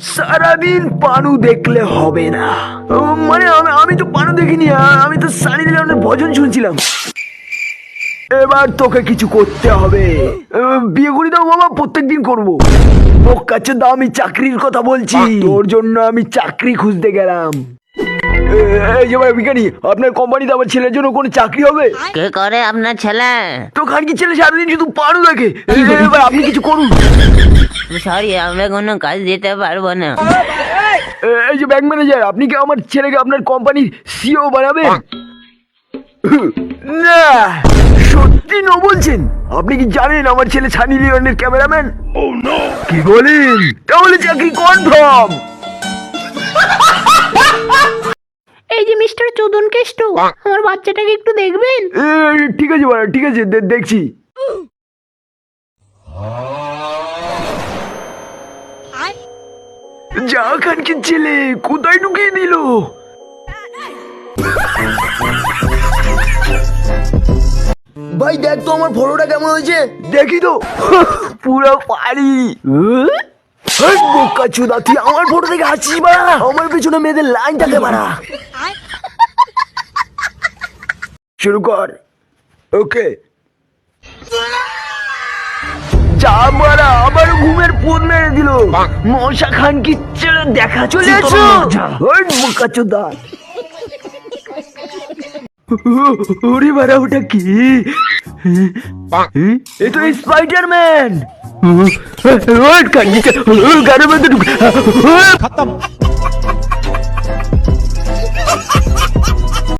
সারাদিন পানু দেখলে হবে না। মানে আমি তো পানু দেখিনি, আমি তো সানি লিওনের ভজন শুনছিলাম। এবার তোকে কিছু করতে হবে। বিয়ে করি দাও বাবা, প্রত্যেকদিন করবো। কাছে দাও, আমি চাকরির কথা বলছি। তোর জন্য আমি চাকরি খুঁজতে গেলাম। এই যে ভাই বিজ্ঞানী, আপনার কোম্পানিতে আমার ছেলের জন্য কোনো চাকরি হবে? কে করে আপনার ছেলে? তো খানকি ছেলে সারাদিন শুধু পানু দেখে। এবার আপনি কিছু করুন। সরি, আমরা কোনো কাজ দিতে পারবো না। এই যে ব্যাংক ম্যানেজার, আপনি কি আমার ছেলেকে আপনার কোম্পানির সিও বানাবেন? না, সত্যি ন বলছেন? আপনি কি জানেন আমার ছেলে সানি লিওনের ক্যামেরাম্যান? কি বলেন? তাহলে চাকরি কনফার্ম। এই যে মিস্টার চোদন কেষ্ট, আমার বাচ্চাটাকে একটু দেখবেন? ঠিক আছে বাড়া, ঠিক আছে, দেখছি। যা খানকির ছেলে, কোথায় ঢুকিয়ে দিল? ভাই দেখ তো আমার ফটোটা কেমন হয়েছে। দেখি তো, পুরো পারি। বোকা চুদা, তুই আমার ফটো দেখে হাসিস বাড়া? আমার পেছনে মেয়েদের লাইন থাকে বাড়া। শুরু কর। ওকে, যা বাড়া, আবার ঘুমের পোদ মেরে দিল। মশা খান কি ছেলে দেখা চলে এসো। বোকা চুদা। ওরে বাড়া, ওটা কি? এ তো স্পাইডারম্যান। খতম।